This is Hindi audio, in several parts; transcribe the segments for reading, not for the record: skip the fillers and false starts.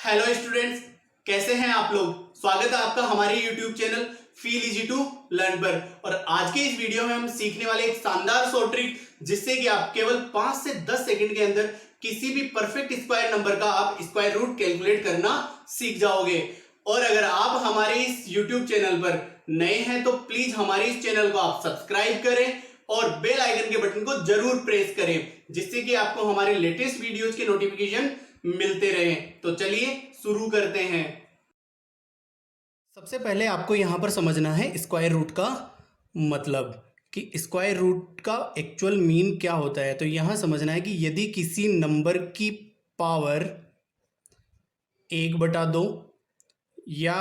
हेलो स्टूडेंट्स, कैसे हैं आप लोग। स्वागत है आपका हमारे YouTube channel feel easy to learn पर। और आज के इस वीडियो में हम सीखने वाले एक शानदार शॉर्ट ट्रिक, जिससे कि आप केवल 5 से 10 सेकंड के अंदर किसी भी परफेक्ट स्क्वायर नंबर का आप स्क्वायर रूट कैलकुलेट करना सीख जाओगे। और अगर आप हमारे इस यूट्यूब चैनल पर नए हैं तो प्लीज हमारे इस चैनल को आप सब्सक्राइब करें और बेल आइकन के बटन को जरूर प्रेस करें, जिससे कि आपको हमारे लेटेस्ट वीडियोज के नोटिफिकेशन मिलते रहे। तो चलिए शुरू करते हैं। सबसे पहले आपको यहां पर समझना है स्क्वायर रूट का मतलब, कि स्क्वायर रूट का एक्चुअल मीन क्या होता है। तो यहां समझना है कि यदि किसी नंबर की पावर 1/2 या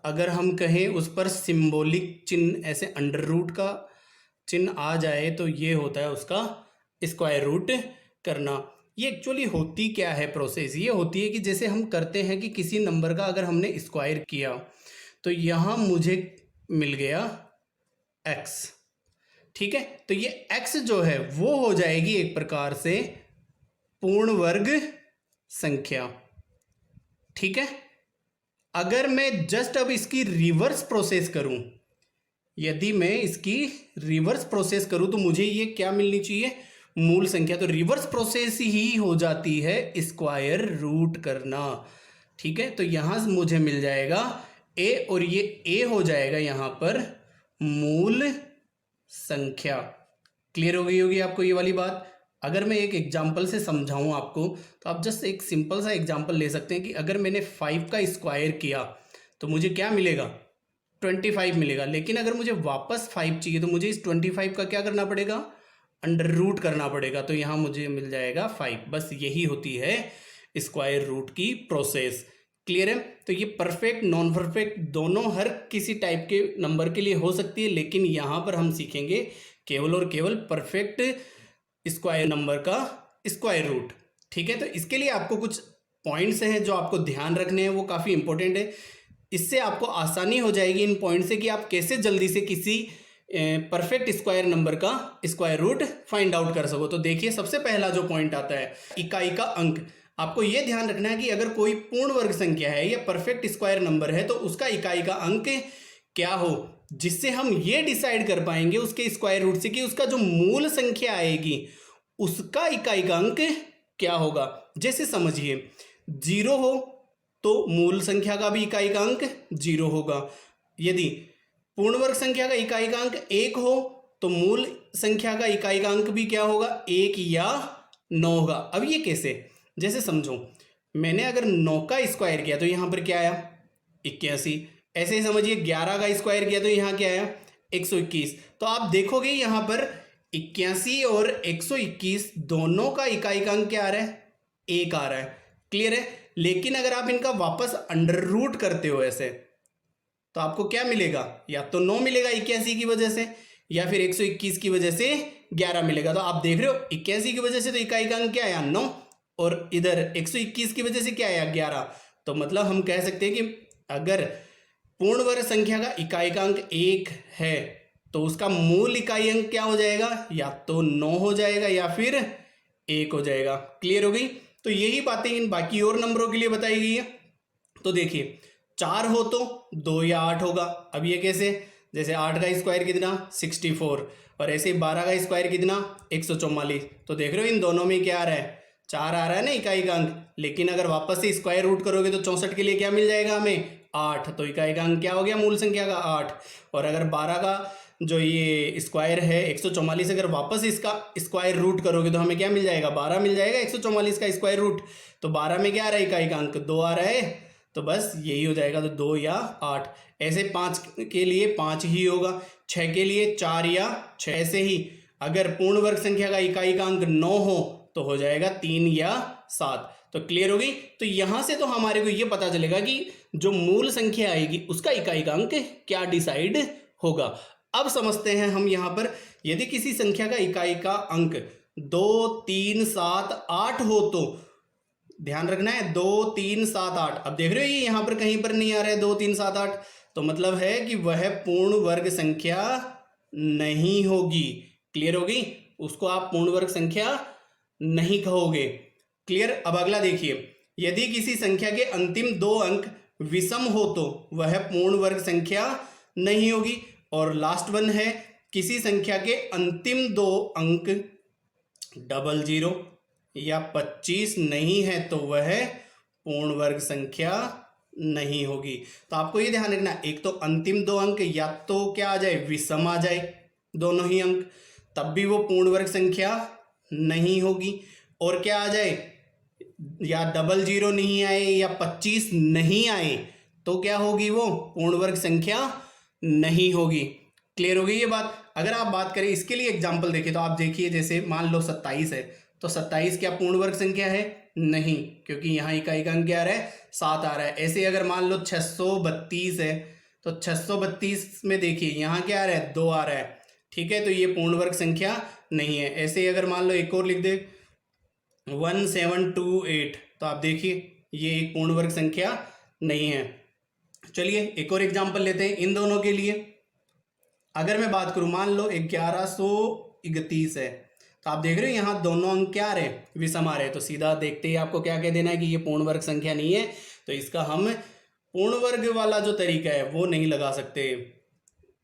अगर हम कहें उस पर सिंबॉलिक चिन्ह ऐसे अंडर रूट का चिन्ह आ जाए तो ये होता है उसका स्क्वायर रूट करना। ये एक्चुअली होती क्या है प्रोसेस, ये होती है कि जैसे हम करते हैं कि किसी नंबर का अगर हमने स्क्वायर किया तो यहाँ मुझे मिल गया x, ठीक है। तो ये x जो है वो हो जाएगी एक प्रकार से पूर्ण वर्ग संख्या, ठीक है। अगर मैं जस्ट अब इसकी रिवर्स प्रोसेस करूं, यदि मैं इसकी रिवर्स प्रोसेस करूं तो मुझे ये क्या मिलनी चाहिए, मूल संख्या। तो रिवर्स प्रोसेस ही हो जाती है स्क्वायर रूट करना, ठीक है। तो यहां मुझे मिल जाएगा a और ये a हो जाएगा यहां पर मूल संख्या। क्लियर हो गई होगी आपको ये वाली बात। अगर मैं एक एग्जांपल से समझाऊं आपको तो आप जस्ट एक सिंपल सा एग्जांपल ले सकते हैं कि अगर मैंने 5 का स्क्वायर किया तो मुझे क्या मिलेगा, 25 मिलेगा। लेकिन अगर मुझे वापस 5 चाहिए तो मुझे इस 25 का क्या करना पड़ेगा, अंडर रूट करना पड़ेगा। तो यहां मुझे मिल जाएगा 5। बस यही होती है स्क्वायर रूट की प्रोसेस। क्लियर है। तो ये परफेक्ट नॉन परफेक्ट दोनों हर किसी टाइप के नंबर के लिए हो सकती है, लेकिन यहां पर हम सीखेंगे केवल और केवल परफेक्ट स्क्वायर नंबर का स्क्वायर रूट, ठीक है। तो इसके लिए आपको कुछ पॉइंट्स हैं जो आपको ध्यान रखने हैं, वो काफ़ी इंपॉर्टेंट है। इससे आपको आसानी हो जाएगी इन पॉइंट से कि आप कैसे जल्दी से किसी परफेक्ट स्क्वायर नंबर का स्क्वायर रूट फाइंड आउट कर सको। तो देखिए, सबसे पहला जो पॉइंट आता है इकाई का अंक। आपको यह ध्यान रखना है कि अगर कोई पूर्ण वर्ग संख्या है या परफेक्ट स्क्वायर नंबर है तो उसका इकाई का अंक क्या हो, जिससे हम ये डिसाइड कर पाएंगे उसके स्क्वायर रूट से कि उसका जो मूल संख्या आएगी उसका इकाई का अंक क्या होगा। जैसे समझिए 0 हो तो मूल संख्या का भी इकाई का अंक 0 होगा। यदि पूर्ण वर्ग संख्या का इकाई का अंक 1 हो तो मूल संख्या का इकाई का अंक भी क्या होगा, 1 या 9 होगा। अब ये कैसे, जैसे समझो मैंने अगर 9 का स्क्वायर किया तो यहां पर क्या आया, 81। ऐसे ही समझिए 11 का स्क्वायर किया तो यहां क्या आया, 121। तो आप देखोगे यहां पर 81 और 121 दोनों का इकाई का अंक क्या आ रहा है, 1 आ रहा है। क्लियर है। लेकिन अगर आप इनका वापस अंडर रूट करते हो ऐसे तो आपको क्या मिलेगा, या तो 9 मिलेगा 81 की वजह से, या फिर 121 की वजह से 11 मिलेगा। तो आप देख रहे हो 81 की वजह से तो इकाई का अंक क्या आया 9, और इधर 121 की वजह से क्या आया 11। तो मतलब हम कह सकते हैं कि अगर पूर्ण वर्ग संख्या का इकाई का अंक 1 है तो उसका मूल इकाई अंक क्या हो जाएगा, या तो 9 हो जाएगा या फिर 1 हो जाएगा। क्लियर हो गई। तो यही बातें इन बाकी और नंबरों के लिए बताई गई है। तो देखिए 4 हो तो 2 या 8 होगा। अब ये कैसे, जैसे 8 का स्क्वायर कितना 64, और ऐसे 12 का स्क्वायर कितना 144। तो देख रहे हो इन दोनों में क्या आ रहा है, 4 आ रहा है ना इकाई का अंक। लेकिन अगर वापस से स्क्वायर रूट करोगे तो 64 के लिए क्या मिल जाएगा हमें, 8। तो इकाई का अंक क्या हो गया, मूल संख्या का 8। और अगर 12 का जो ये स्क्वायर है 144, अगर वापस इसका स्क्वायर रूट करोगे तो हमें क्या मिल जाएगा, 12 मिल जाएगा 144 का स्क्वायर रूट। तो 12 में क्या आ रहा है, इकाई का अंक 2 आ रहा है। तो बस यही हो जाएगा, तो 2 या 8। ऐसे 5 के लिए 5 ही होगा, 6 के लिए 4 या 6। ऐसे ही अगर पूर्ण वर्ग संख्या का इकाई का अंक 9 हो तो हो जाएगा 3 या 7। तो क्लियर हो गई। तो यहां से तो हमारे को ये पता चलेगा कि जो मूल संख्या आएगी उसका इकाई का अंक क्या डिसाइड होगा। अब समझते हैं हम यहां पर, यदि किसी संख्या का इकाई का अंक 2 3 7 8 हो तो ध्यान रखना है 2 3 7 8। अब देख रहे हो ये यहां पर कहीं पर नहीं आ रहा है 2 3 7 8, तो मतलब है कि वह पूर्ण वर्ग संख्या नहीं होगी। क्लियर होगी, उसको आप पूर्ण वर्ग संख्या नहीं कहोगे। क्लियर। अब अगला देखिए, यदि किसी संख्या के अंतिम 2 अंक विषम हो तो वह पूर्ण वर्ग संख्या नहीं होगी। और लास्ट वन है, किसी संख्या के अंतिम 2 अंक 00 या 25 नहीं है तो वह पूर्ण वर्ग संख्या नहीं होगी। तो आपको ये ध्यान रखना, एक तो अंतिम 2 अंक या तो क्या आ जाए, विषम आ जाए दोनों ही अंक, तब भी वो पूर्ण वर्ग संख्या नहीं होगी। और क्या आ जाए, या 00 नहीं आए या 25 नहीं आए तो क्या होगी, वो पूर्ण वर्ग संख्या नहीं होगी। क्लियर हो गई ये बात। अगर आप बात करें इसके लिए एग्जांपल देखें तो आप देखिए, जैसे मान लो 27 है तो 27 क्या पूर्ण वर्ग संख्या है, नहीं, क्योंकि यहाँ इकाई का अंक क्या आ रहा है, 7 आ रहा है। ऐसे अगर मान लो 632 है तो 632 में देखिए यहाँ क्या आ रहा है, 2 आ रहा है, ठीक है, तो ये पूर्ण वर्ग संख्या नहीं है। ऐसे ही अगर मान लो एक और लिख दे 1728 तो आप देखिए ये एक पूर्ण वर्ग संख्या नहीं है। चलिए एक और एग्जांपल लेते हैं इन दोनों के लिए। अगर मैं बात करूं, मान लो 1131 है तो आप देख रहे हो यहाँ दोनों अंक क्या आ रहे हैं, विषम आ रहे हैं। तो सीधा देखते ही आपको क्या कह देना है कि ये पूर्ण वर्ग संख्या नहीं है, तो इसका हम पूर्ण वर्ग वाला जो तरीका है वो नहीं लगा सकते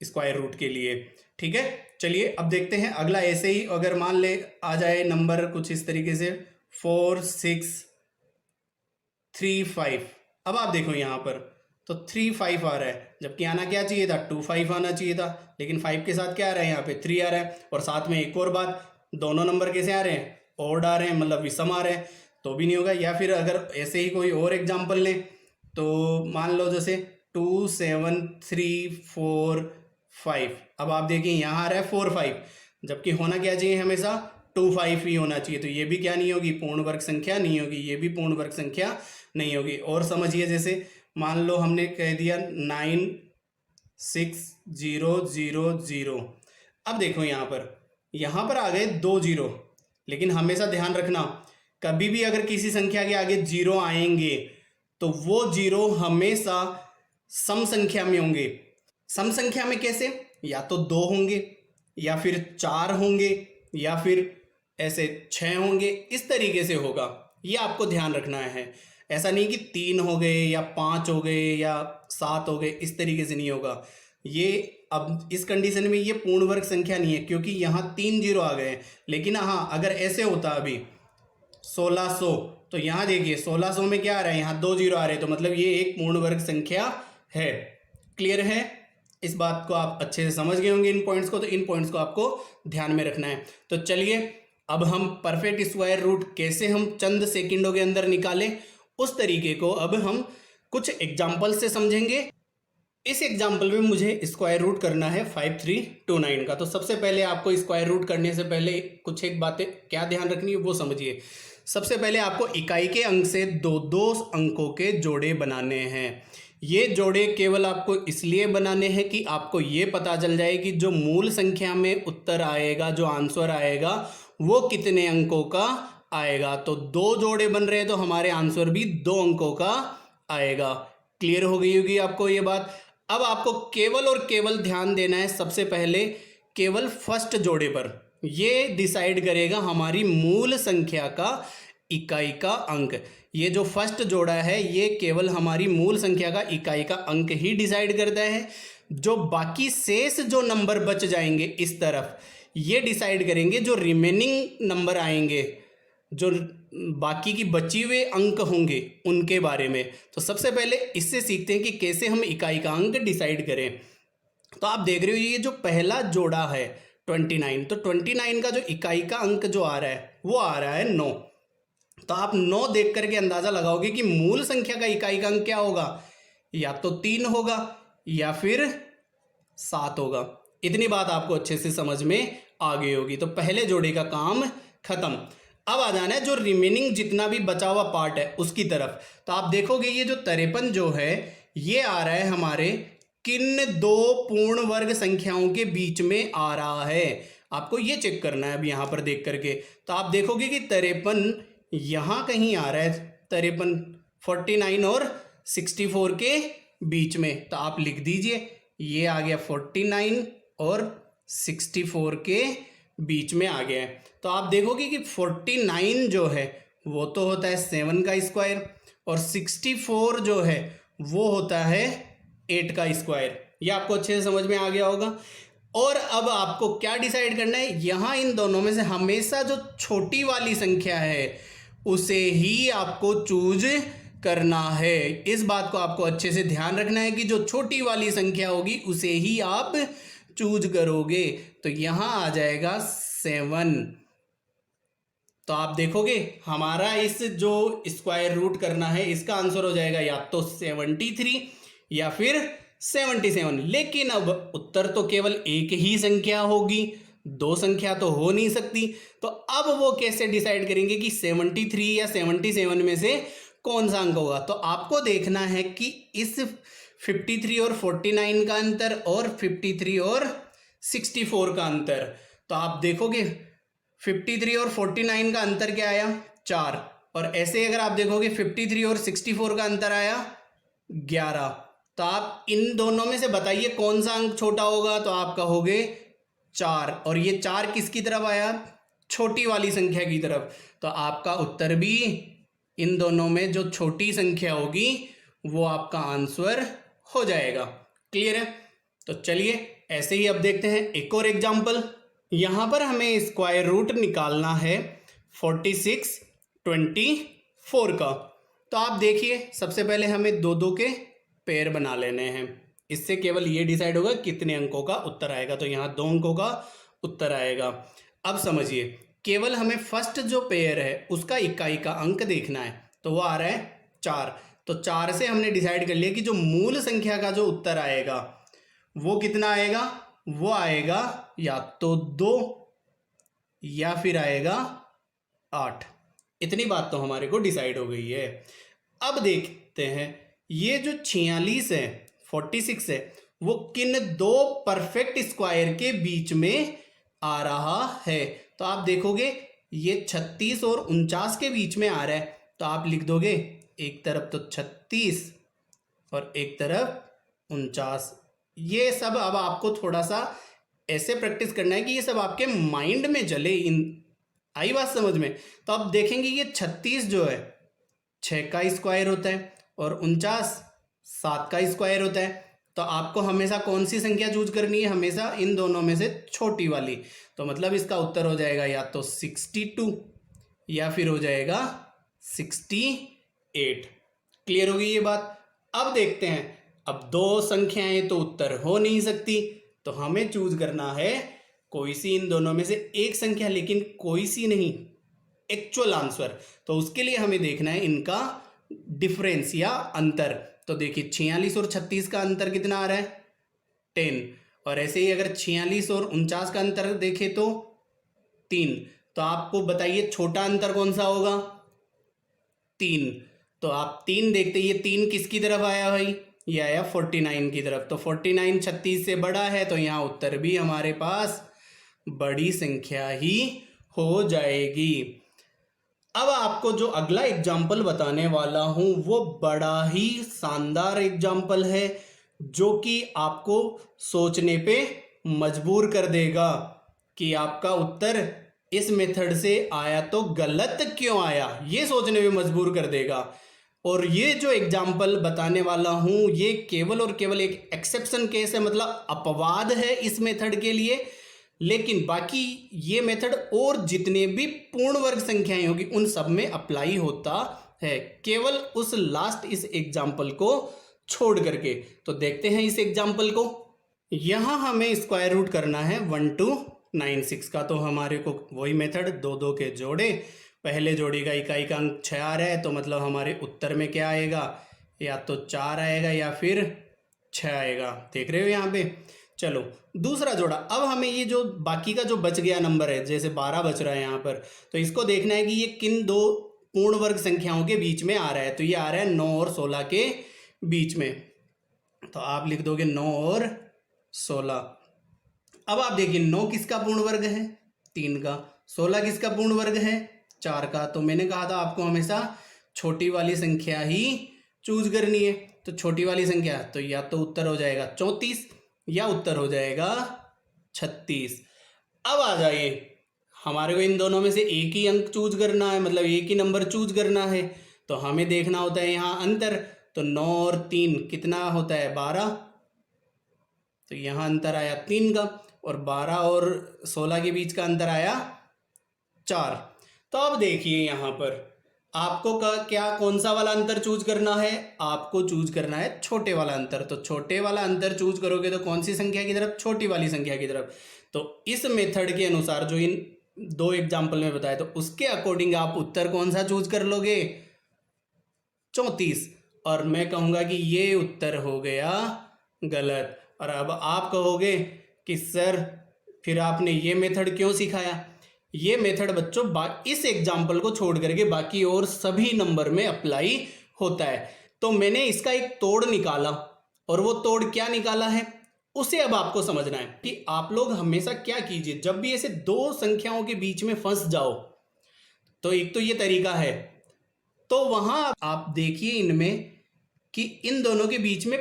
स्क्वायर रूट के लिए। ठीक है, चलिए अब देखते हैं अगला। ऐसे ही अगर मान ले आ जाए नंबर कुछ इस तरीके से 4635, अब आप देखो यहाँ पर तो 35 आ रहा है, जबकि आना क्या चाहिए था, 25 आना चाहिए था, लेकिन 5 के साथ क्या आ रहा है, यहाँ पे 3 आ रहा है। और साथ में एक और बात, दोनों नंबर कैसे आ रहे हैं, ऑड आ रहे हैं, मतलब विषम आ रहे हैं, तो भी नहीं होगा। या फिर अगर ऐसे ही कोई और एग्जांपल लें तो मान लो जैसे 27345, अब आप देखिए यहाँ आ रहा है 45, जबकि होना क्या चाहिए, हमेशा 25 ही होना चाहिए, तो ये भी क्या नहीं होगी, पूर्ण वर्ग संख्या नहीं होगी, ये भी पूर्ण वर्ग संख्या नहीं होगी। और समझिए, जैसे मान लो हमने कह दिया 96000, अब देखो यहाँ पर आ गए 2 जीरो, लेकिन हमेशा ध्यान रखना कभी भी अगर किसी संख्या के आगे जीरो आएंगे तो वो जीरो हमेशा सम संख्या में होंगे। सम संख्या में कैसे, या तो 2 होंगे या फिर 4 होंगे या फिर ऐसे 6 होंगे, इस तरीके से होगा, ये आपको ध्यान रखना है। ऐसा नहीं कि 3 हो गए या 5 हो गए या 7 हो गए, इस तरीके से नहीं होगा ये। अब इस कंडीशन में ये पूर्ण वर्ग संख्या नहीं है क्योंकि यहाँ 3 जीरो आ गए हैं। लेकिन हाँ, अगर ऐसे होता अभी 1600, तो यहाँ देखिए 1600 में क्या आ रहा है, यहाँ 2 जीरो आ रहे हैं, तो मतलब ये एक पूर्ण वर्ग संख्या है। क्लियर है, इस बात को आप अच्छे से समझ गए होंगे इन पॉइंट्स को, तो इन पॉइंट्स को आपको ध्यान में रखना है। तो चलिए अब हम परफेक्ट स्क्वायर रूट कैसे हम चंद सेकंडों के अंदर निकालें, उस तरीके को अब हम कुछ एग्जाम्पल से समझेंगे। इस एग्जाम्पल में मुझे स्क्वायर रूट करना है 5329 का। तो सबसे पहले आपको स्क्वायर रूट करने से पहले कुछ एक बातें क्या ध्यान रखनी है वो समझिए। सबसे पहले आपको इकाई के अंक से 2 अंकों के जोड़े बनाने हैं। ये जोड़े केवल आपको इसलिए बनाने हैं कि आपको ये पता चल जाए कि जो मूल संख्या में उत्तर आएगा, जो आंसर आएगा, वो कितने अंकों का आएगा। तो 2 जोड़े बन रहे हैं तो हमारे आंसर भी 2 अंकों का आएगा। क्लियर हो गई होगी आपको ये बात। अब आपको केवल और केवल ध्यान देना है सबसे पहले केवल फर्स्ट जोड़े पर। ये डिसाइड करेगा हमारी मूल संख्या का इकाई का अंक। ये जो फर्स्ट जोड़ा है ये केवल हमारी मूल संख्या का इकाई का अंक ही डिसाइड करता है। जो बाकी शेष जो नंबर बच जाएंगे इस तरफ, ये डिसाइड करेंगे जो रिमेनिंग नंबर आएंगे, जो बाकी की बची हुए अंक होंगे उनके बारे में। तो सबसे पहले इससे सीखते हैं कि कैसे हम इकाई का अंक डिसाइड करें। तो आप देख रहे हो ये जो पहला जोड़ा है 29, तो 29 का जो इकाई का अंक जो आ रहा है वो आ रहा है 9। तो आप 9 देख करके अंदाजा लगाओगे कि मूल संख्या का इकाई का अंक क्या होगा, या तो 3 होगा या फिर 7 होगा। इतनी बात आपको अच्छे से समझ में आ गई होगी। तो पहले जोड़े का काम खत्म। अब आ जाना है जो रिमेनिंग जितना भी बचा हुआ पार्ट है उसकी तरफ। तो आप देखोगे ये जो 53 जो है ये आ रहा है हमारे किन 2 पूर्ण वर्ग संख्याओं के बीच में आ रहा है, आपको ये चेक करना है अब यहाँ पर देख करके। तो आप देखोगे कि 53 यहाँ कहीं आ रहा है, 53 49 और 64 के बीच में। तो आप लिख दीजिए ये आ गया 49 और 64 के बीच में आ गया है। तो आप देखोगे कि 49 जो है वो तो होता है 7 का स्क्वायर, और 64 जो है वो होता है 8 का स्क्वायर। ये आपको अच्छे से समझ में आ गया होगा। और अब आपको क्या डिसाइड करना है, यहाँ इन दोनों में से हमेशा जो छोटी वाली संख्या है उसे ही आपको चूज करना है। इस बात को आपको अच्छे से ध्यान रखना है कि जो छोटी वाली संख्या होगी उसे ही आप चूज करोगे। तो यहाँ आ जाएगा 7। तो आप देखोगे हमारा इस जो स्क्वायर रूट करना है इसका आंसर हो जाएगा या तो 73 या फिर 77। लेकिन अब उत्तर तो केवल एक ही संख्या होगी, दो संख्या तो हो नहीं सकती। तो अब वो कैसे डिसाइड करेंगे कि 73 या 77 में से कौन सा अंक होगा। तो आपको देखना है कि इस 53 और 49 का अंतर और 53 और 64 का अंतर। तो आप देखोगे 53 और 49 का अंतर क्या आया, 4। और ऐसे अगर आप देखोगे 53 और 64 का अंतर आया 11। तो आप इन दोनों में से बताइए कौन सा अंक छोटा होगा। तो आप कहोगे 4, और ये 4 किसकी तरफ आया, छोटी वाली संख्या की तरफ। तो आपका उत्तर भी इन दोनों में जो छोटी संख्या होगी वो आपका आंसर हो जाएगा। क्लियर है। तो चलिए ऐसे ही अब देखते हैं एक और एग्जाम्पल। यहाँ पर हमें स्क्वायर रूट निकालना है 46 24 का। तो आप देखिए सबसे पहले हमें दो दो के पेयर बना लेने हैं। इससे केवल ये डिसाइड होगा कितने अंकों का उत्तर आएगा। तो यहाँ 2 अंकों का उत्तर आएगा। अब समझिए केवल हमें फर्स्ट जो पेयर है उसका इकाई का अंक देखना है। तो वो आ रहा है 4। तो 4 से हमने डिसाइड कर लिया कि जो मूल संख्या का जो उत्तर आएगा वो कितना आएगा, वो आएगा या तो 2 या फिर आएगा 8। इतनी बात तो हमारे को डिसाइड हो गई है। अब देखते हैं ये जो 46 है 46 है वो किन दो परफेक्ट स्क्वायर के बीच में आ रहा है। तो आप देखोगे ये 36 और 49 के बीच में आ रहा है। तो आप लिख दोगे एक तरफ तो 36 और एक तरफ 49। ये सब अब आपको थोड़ा सा ऐसे प्रैक्टिस करना है कि ये सब आपके माइंड में चले। इन आई बात समझ में। तो आप देखेंगे ये 36 जो है 6 का स्क्वायर होता है और 49 7 का स्क्वायर होता है। तो आपको हमेशा कौन सी संख्या चूज करनी है, हमेशा इन दोनों में से छोटी वाली। तो मतलब इसका उत्तर हो जाएगा या तो 62 या फिर हो जाएगा 68। क्लियर हो गई ये बात। अब देखते हैं, अब दो संख्याएं तो उत्तर हो नहीं सकती, तो हमें चूज करना है कोई सी इन दोनों में से एक संख्या, लेकिन कोई सी नहीं, एक्चुअल आंसर। तो उसके लिए हमें देखना है इनका डिफरेंस या अंतर। तो देखिए 46 और 36 का अंतर कितना आ रहा है 10। और ऐसे ही अगर 46 और 49 का अंतर देखें तो 3। तो आपको बताइए छोटा अंतर कौन सा होगा, 3। तो आप 3 देखते, ये 3 किसकी तरफ आया भाई, ये आया 49 की तरफ। तो 49 36 से बड़ा है, तो यहाँ उत्तर भी हमारे पास बड़ी संख्या ही हो जाएगी। अब आपको जो अगला एग्जाम्पल बताने वाला हूं वो बड़ा ही शानदार एग्जाम्पल है, जो कि आपको सोचने पे मजबूर कर देगा कि आपका उत्तर इस मेथड से आया तो गलत क्यों आया, ये सोचने में मजबूर कर देगा। और ये जो एग्जाम्पल बताने वाला हूं ये केवल और केवल एक एक्सेप्शन केस है, मतलब अपवाद है इस मेथड के लिए। लेकिन बाकी ये मेथड और जितने भी पूर्ण वर्ग संख्याएं होगी उन सब में अप्लाई होता है, केवल उस लास्ट इस एग्जाम्पल को छोड़ करके। तो देखते हैं इस एग्जाम्पल को। यहां हमें स्क्वायर रूट करना है 1 to 96 का। तो हमारे को वही मेथड, दो दो के जोड़े, पहले जोड़ी का इकाई का अंक 6 आ रहा है, तो मतलब हमारे उत्तर में क्या आएगा, या तो 4 आएगा या फिर 6 आएगा। देख रहे हो यहाँ पे। चलो दूसरा जोड़ा। अब हमें ये जो बाकी का जो बच गया नंबर है, जैसे 12 बच रहा है यहाँ पर, तो इसको देखना है कि ये किन दो पूर्ण वर्ग संख्याओं के बीच में आ रहा है। तो ये आ रहा है 9 और 16 के बीच में। तो आप लिख दोगे 9 और 16। अब आप देखिए 9 किसका पूर्ण वर्ग है, 3 का। 16 किसका पूर्ण वर्ग है, 4 का। तो मैंने कहा था आपको हमेशा छोटी वाली संख्या ही चूज करनी है। तो छोटी वाली संख्या, तो या तो उत्तर हो जाएगा 34 या उत्तर हो जाएगा 36। अब आ जाइए, हमारे को इन दोनों में से एक ही अंक चूज करना है, मतलब एक ही नंबर चूज करना है। तो हमें देखना होता है यहाँ अंतर। तो 9 और 3 कितना होता है 12, तो यहाँ अंतर आया 3 का, और 12 और 16 के बीच का अंतर आया 4। तो अब देखिए यहाँ पर आपको क्या कौन सा वाला अंतर चूज करना है, आपको चूज करना है छोटे वाला अंतर। तो छोटे वाला अंतर चूज करोगे तो कौन सी संख्या की तरफ, छोटी वाली संख्या की तरफ। तो इस मेथड के अनुसार जो इन 2 एग्जाम्पल में बताया, तो उसके अकॉर्डिंग आप उत्तर कौन सा चूज कर लोगे, 34। और मैं कहूंगा कि ये उत्तर हो गया गलत। और अब आप कहोगे कि सर फिर आपने ये मेथड क्यों सिखाया। ये मेथड बच्चों इस एग्जाम्पल को छोड़ करके बाकी और सभी नंबर में अप्लाई होता है। तो मैंने इसका एक तोड़ निकाला, और वो तोड़ क्या निकाला है उसे अब आपको समझना है कि आप लोग हमेशा क्या कीजिए, जब भी ऐसे 2 संख्याओं के बीच में फंस जाओ, तो एक तो ये तरीका है, तो वहां आप देखिए इनमें कि इन दोनों के बीच में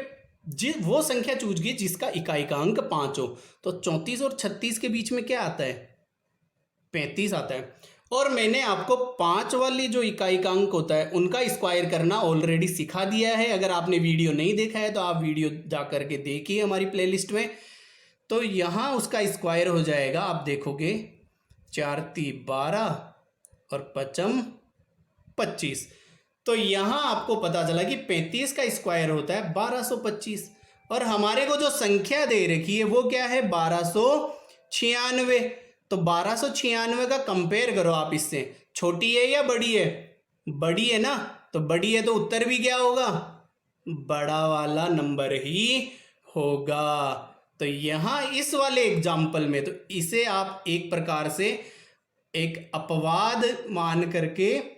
वो संख्या चूज गई जिसका इकाई का अंक 5 हो। तो 34 और 36 के बीच में क्या आता है, 35 आता है। और मैंने आपको 5 वाली जो इकाई का अंक होता है उनका स्क्वायर करना ऑलरेडी सिखा दिया है। अगर आपने वीडियो नहीं देखा है तो आप वीडियो जा करके देखिए हमारी प्लेलिस्ट में। तो यहाँ उसका स्क्वायर हो जाएगा, आप देखोगे 4 × 12 और 5 × 25। तो यहाँ आपको पता चला कि 35 का स्क्वायर होता है 1225, और हमारे को जो संख्या दे रखी है वो क्या है 1296। तो 1296 का कंपेयर करो आप इससे, छोटी है या बड़ी है, बड़ी है ना। तो बड़ी है तो उत्तर भी क्या होगा, बड़ा वाला नंबर ही होगा। तो यहाँ इस वाले एग्जाम्पल में तो इसे आप एक प्रकार से एक अपवाद मान करके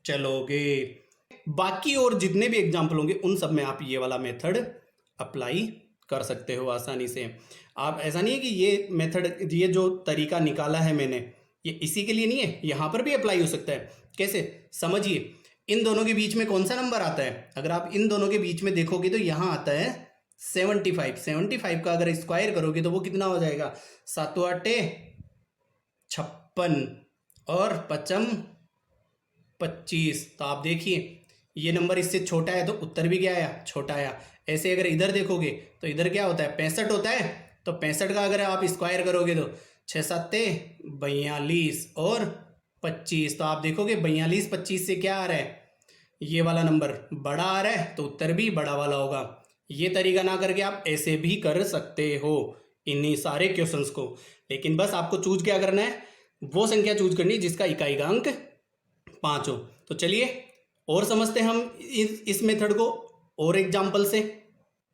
चलोगे। बाकी और जितने भी एग्जाम्पल होंगे उन सब में आप ये वाला मेथड अप्लाई कर सकते हो आसानी से। आप ऐसा नहीं है कि ये मेथड, ये जो तरीका निकाला है मैंने, ये इसी के लिए नहीं है, यहाँ पर भी अप्लाई हो सकता है। कैसे, समझिए। इन दोनों के बीच में कौन सा नंबर आता है, अगर आप इन दोनों के बीच में देखोगे तो यहाँ आता है 75। 75 का अगर स्क्वायर करोगे तो वो कितना हो जाएगा, 7 × 8 = 56 और 5 × 25। तो आप देखिए ये नंबर इससे छोटा है तो उत्तर भी क्या आया, छोटा आया। ऐसे अगर इधर देखोगे तो इधर क्या होता है, 65 होता है। तो 65 का अगर आप स्क्वायर करोगे तो 6 × 7 = 42 और 25। तो आप देखोगे 42 25 से क्या आ रहा है, ये वाला नंबर बड़ा आ रहा है, तो उत्तर भी बड़ा वाला होगा। ये तरीका ना करके आप ऐसे भी कर सकते हो इन्हीं सारे क्वेश्चंस को। लेकिन बस आपको चूज क्या करना है, वो संख्या चूज करनी है जिसका इकाई का अंक 5 हो। तो चलिए और समझते हैं हम इस मेथड को और एग्जाम्पल से।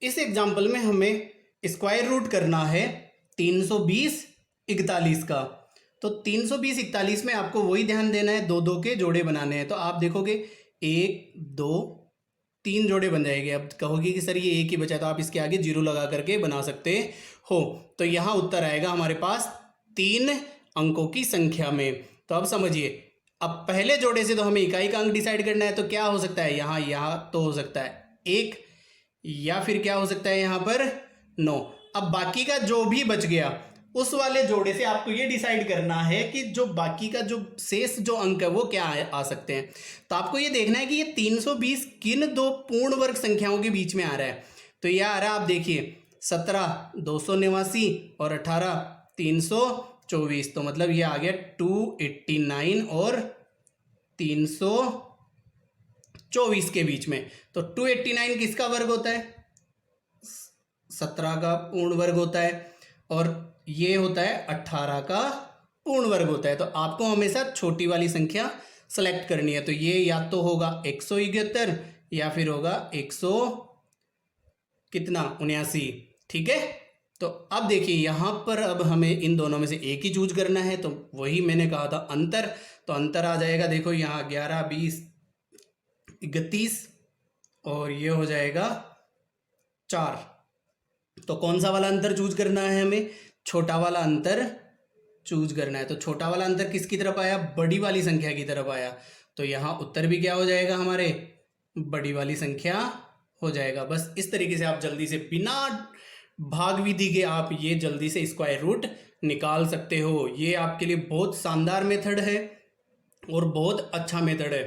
इस एग्जाम्पल में हमें स्क्वायर रूट करना है 320 41 का। तो 320 41 में आपको वही ध्यान देना है, 2 2 के जोड़े बनाने हैं। तो आप देखोगे 1 2 3 जोड़े बन जाएंगे। अब कहोगे कि सर ये एक ही बचा, तो आप इसके आगे 0 लगा करके बना सकते हो। तो यहाँ उत्तर आएगा हमारे पास 3 अंकों की संख्या में। तो अब समझिए, अब पहले जोड़े से तो हमें इकाई का अंक डिसाइड करना है। तो क्या हो सकता है, यहाँ तो हो सकता है 1, या फिर क्या हो सकता है यहाँ पर 9। अब बाकी का जो भी बच गया उस वाले जोड़े से आपको ये डिसाइड करना है कि जो बाकी का जो शेष जो अंक है वो क्या आ सकते हैं। तो आपको ये देखना है कि ये 320 किन 2 पूर्ण वर्ग संख्याओं के बीच में आ रहा है। तो यह आ रहा है, आप देखिए 17 289 और 18 324। तो मतलब ये आ गया 289 और 324 के बीच में। तो 289 किसका वर्ग होता है, 17 का पूर्ण वर्ग होता है, और ये होता है 18 का पूर्ण वर्ग होता है। तो आपको हमेशा छोटी वाली संख्या सेलेक्ट करनी है। तो ये या तो होगा 171 या फिर होगा 179। ठीक है। तो अब देखिए यहाँ पर अब हमें इन दोनों में से एक ही चूज करना है। तो वही मैंने कहा था अंतर। तो अंतर आ जाएगा, देखो यहाँ 11 20 31 और ये हो जाएगा 4। तो कौन सा वाला अंतर चूज करना है, हमें छोटा वाला अंतर चूज करना है। तो छोटा वाला अंतर किसकी तरफ आया, बड़ी वाली संख्या की तरफ आया। तो यहाँ उत्तर भी क्या हो जाएगा, हमारे बड़ी वाली संख्या हो जाएगा। बस इस तरीके से आप जल्दी से बिना भाग विधि के आप ये जल्दी से स्क्वायर रूट निकाल सकते हो। ये आपके लिए बहुत शानदार मेथड है और बहुत अच्छा मेथड है।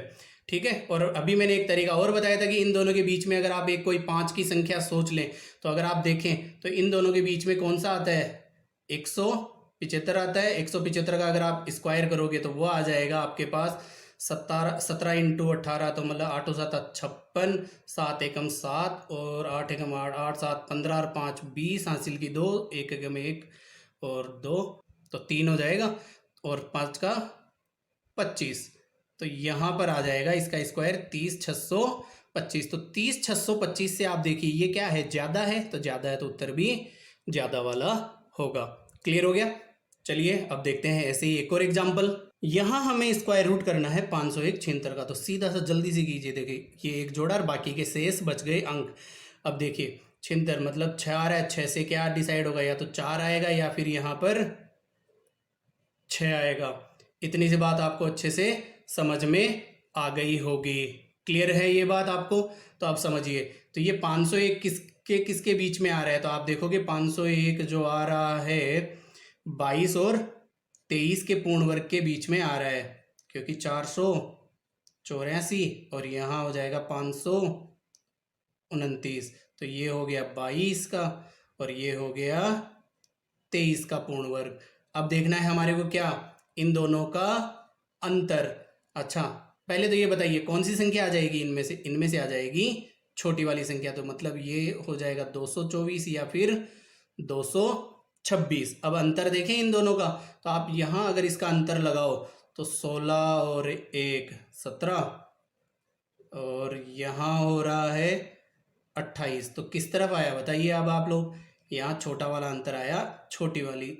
ठीक है। और अभी मैंने एक तरीका और बताया था कि इन दोनों के बीच में अगर आप एक कोई 5 की संख्या सोच लें तो अगर आप देखें तो इन दोनों के बीच में कौन सा आता है, 175 आता है। 175 का अगर आप स्क्वायर करोगे तो वो आ जाएगा आपके पास 17 इंटू 18, तो मतलब 8 7 56, 7 एकम 7 और 8 एकम 8, 8 7 15 और 5 20, हासिल की 2, 1 एकम 1 और 2 तो 3 हो जाएगा, और 5 का 25, तो यहाँ पर आ जाएगा इसका स्क्वायर 30,625। तो 30,625 से आप देखिए ये क्या है, ज़्यादा है, तो ज़्यादा है तो उत्तर भी ज़्यादा वाला होगा। क्लियर हो गया। चलिए अब देखते हैं ऐसे ही एक और एग्जाम्पल। यहाँ हमें स्क्वायर रूट करना है 501 76 का, तो सीधा सा जल्दी से कीजिए। देखिए ये एक जोड़ा और बाकी के शेष बच गए अंक। अब देखिए 76 मतलब 6 आ रहा है, 6 से क्या डिसाइड होगा, या तो 4 आएगा या फिर यहाँ पर 6 आएगा। इतनी सी बात आपको अच्छे से समझ में आ गई होगी। क्लियर है ये बात आपको, तो आप समझिए। तो ये 501 किसके बीच में आ रहा है, तो आप देखोगे 501 जो आ रहा है 22 और 23 के पूर्ण वर्ग के बीच में आ रहा है, क्योंकि 484 और यहाँ हो जाएगा 529, तो ये हो गया 22 का और ये हो गया 23 का पूर्ण वर्ग। अब देखना है हमारे को क्या, इन दोनों का अंतर। अच्छा पहले तो ये बताइए कौन सी संख्या आ जाएगी इनमें से आ जाएगी छोटी वाली संख्या, तो मतलब ये हो जाएगा 224 या फिर 226। अब अंतर देखें इन दोनों का, तो आप यहाँ अगर इसका अंतर लगाओ तो 16 और 1 17 और यहाँ हो रहा है 28, तो किस तरफ आया बताइए। अब आप लोग यहाँ छोटा वाला अंतर आया छोटी वाली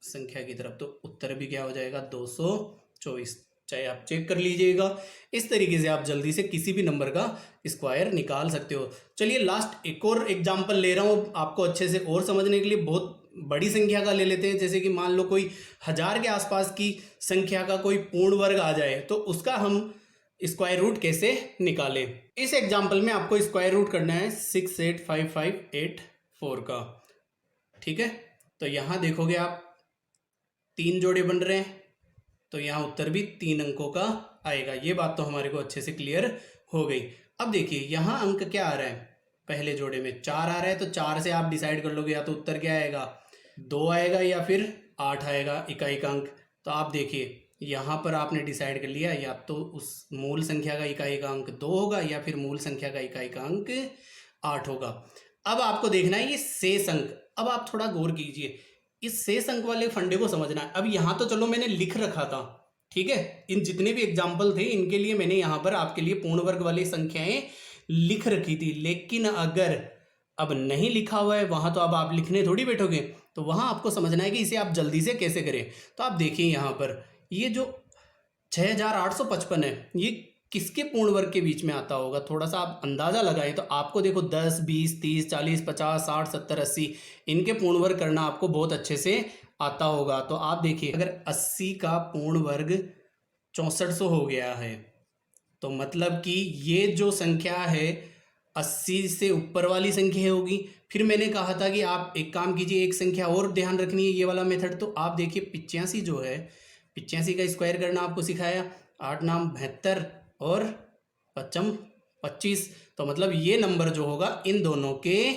संख्या की तरफ, तो उत्तर भी क्या हो जाएगा 224। चाहे आप चेक कर लीजिएगा, इस तरीके से आप जल्दी से किसी भी नंबर का स्क्वायर निकाल सकते हो। चलिए लास्ट एक और एग्जांपल ले रहा हूँ आपको अच्छे से और समझने के लिए। बहुत बड़ी संख्या का ले लेते हैं, जैसे कि मान लो कोई 1000 के आसपास की संख्या का कोई पूर्ण वर्ग आ जाए, तो उसका हम स्क्वायर रूट कैसे निकालें। इस एग्जाम्पल में आपको स्क्वायर रूट करना है 685584 का। ठीक है, तो यहाँ देखोगे आप 3 जोड़े बन रहे हैं, तो यहाँ उत्तर भी 3 अंकों का आएगा। ये बात तो हमारे को अच्छे से क्लियर हो गई। अब देखिए यहाँ अंक क्या आ रहा है, पहले जोड़े में 4 आ रहा है, तो 4 से आप डिसाइड कर लोगे या तो उत्तर क्या आएगा 2 आएगा या फिर 8 आएगा इकाई का अंक। तो आप देखिए यहाँ पर आपने डिसाइड कर लिया, या तो उस मूल संख्या का इकाई का अंक 2 होगा या फिर मूल संख्या का इकाई का अंक 8 होगा। अब आपको देखना है ये शेष अंक। अब आप थोड़ा गौर कीजिए, इस शेष अंक वाले फंडे को समझना है। अब यहाँ तो चलो मैंने लिख रखा था, ठीक है, इन जितने भी एग्जाम्पल थे इनके लिए मैंने यहाँ पर आपके लिए पूर्ण वर्ग वाली संख्याएं लिख रखी थी, लेकिन अगर अब नहीं लिखा हुआ है वहां, तो अब आप लिखने थोड़ी बैठोगे, तो वहां आपको समझना है कि इसे आप जल्दी से कैसे करें। तो आप देखिए यहाँ पर ये जो 6855 है, ये किसके पूर्ण वर्ग के बीच में आता होगा, थोड़ा सा आप अंदाजा लगाएं। तो आपको देखो 10 20 30 40 50 60 70 80 इनके पूर्ण वर्ग करना आपको बहुत अच्छे से आता होगा। तो आप देखिए अगर 80 का पूर्ण वर्ग 6400 हो गया है, तो मतलब कि ये जो संख्या है 80 से ऊपर वाली संख्या होगी। फिर मैंने कहा था कि आप एक काम कीजिए, एक संख्या और ध्यान रखनी है ये वाला मेथड। तो आप देखिए 85 जो है, 85 का स्क्वायर करना आपको सिखाया, 8 नाम 72 और 55 25, तो मतलब ये नंबर जो होगा इन दोनों के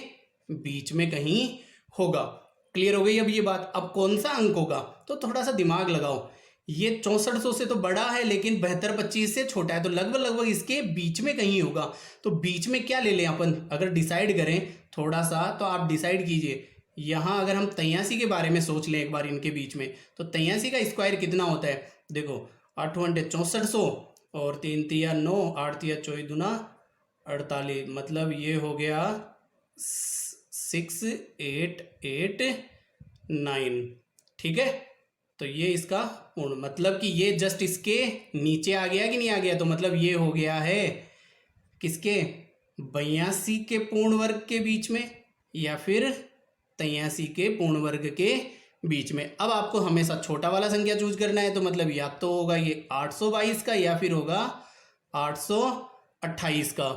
बीच में कहीं होगा। क्लियर हो गई अब ये बात। अब कौन सा अंक होगा, तो थोड़ा सा दिमाग लगाओ, ये 6400 से तो बड़ा है लेकिन 72 25 से छोटा है, तो लगभग लगभग इसके बीच में कहीं होगा। तो बीच में क्या ले लें अपन, अगर डिसाइड करें थोड़ा सा, तो आप डिसाइड कीजिए। यहाँ अगर हम 83 के बारे में सोच लें एक बार इनके बीच में, तो 83 का स्क्वायर कितना होता है, देखो 8 6400 और 3 तिया 9, 8 तिया 24 दूना 48, मतलब ये हो गया 6889। ठीक है, तो ये इसका पूर्ण, मतलब कि ये जस्ट इसके नीचे आ गया कि नहीं आ गया, तो मतलब ये हो गया है किसके 82 के पूर्ण वर्ग के बीच में या फिर 83 के पूर्ण वर्ग के बीच में। अब आपको हमेशा छोटा वाला संख्या चूज करना है, तो मतलब या तो होगा ये 822 का या फिर होगा 828 का।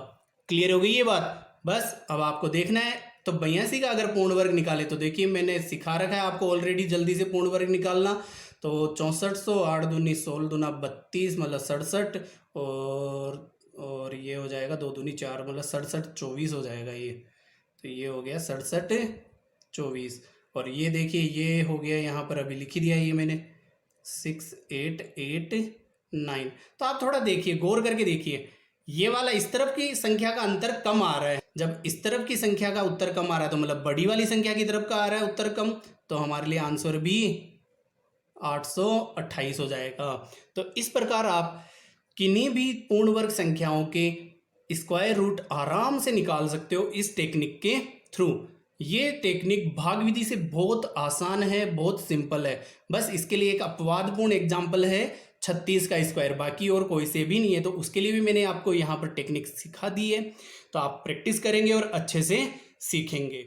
क्लियर हो गई ये बात। बस अब आपको देखना है, तो 82 का अगर पूर्ण वर्ग निकाले, तो देखिए मैंने सिखा रखा है आपको ऑलरेडी जल्दी से पूर्ण वर्ग निकालना। तो 6400 8 दूनी 16 दूना 32 मतलब 67 और और ये हो जाएगा 2 दूनी 4, मतलब 67 24 हो जाएगा ये। तो ये हो गया 67 24। और ये देखिए ये हो गया, यहाँ पर अभी लिख ही दिया ये मैंने 6889। तो आप थोड़ा देखिए, गौर करके देखिए, ये वाला इस तरफ की संख्या का अंतर कम आ रहा है। जब इस तरफ की संख्या का उत्तर कम आ रहा है तो मतलब बड़ी वाली संख्या की तरफ का आ रहा है उत्तर कम, तो हमारे लिए आंसर भी 828 हो जाएगा। तो इस प्रकार आप किन्हीं भी पूर्ण वर्ग संख्याओं के स्क्वायर रूट आराम से निकाल सकते हो इस टेक्निक के थ्रू। ये टेक्निक भाग विधि से बहुत आसान है, बहुत सिंपल है। बस इसके लिए एक अपवादपूर्ण एग्जाम्पल है 36 का स्क्वायर, बाकी और कोई से भी नहीं है। तो उसके लिए भी मैंने आपको यहाँ पर टेक्निक सिखा दी है, तो आप प्रैक्टिस करेंगे और अच्छे से सीखेंगे।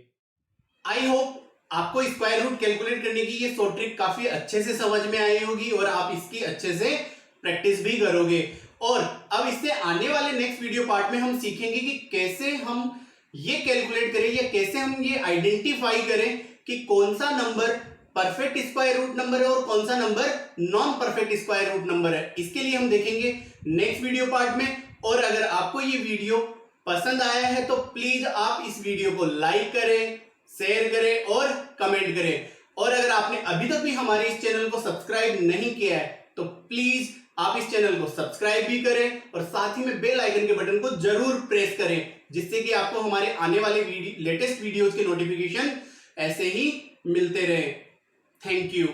आई होप आपको स्क्वायर रूट कैलकुलेट करने की ये शॉर्ट ट्रिक काफी अच्छे से समझ में आई होगी और आप इसकी अच्छे से प्रैक्टिस भी करोगे। और अब इससे आने वाले नेक्स्ट वीडियो पार्ट में हम सीखेंगे कि कैसे हम ये कैलकुलेट करें या कैसे हम ये आइडेंटिफाई करें कि कौन सा number perfect square root number है और कौन सा number non perfect square root number है। इसके लिए हम देखेंगे नेक्स्ट वीडियो पार्ट में। और अगर आपको ये वीडियो पसंद आया है तो प्लीज आप इस वीडियो को लाइक करें, शेयर करें और कमेंट करें। और अगर आपने अभी तक भी हमारे इस चैनल को सब्सक्राइब नहीं किया है तो प्लीज आप इस चैनल को सब्सक्राइब भी करें और साथ ही में बेल आइकन के बटन को जरूर प्रेस करें, जिससे कि आपको हमारे आने वाले लेटेस्ट वीडियोज के नोटिफिकेशन ऐसे ही मिलते रहे। Thank you.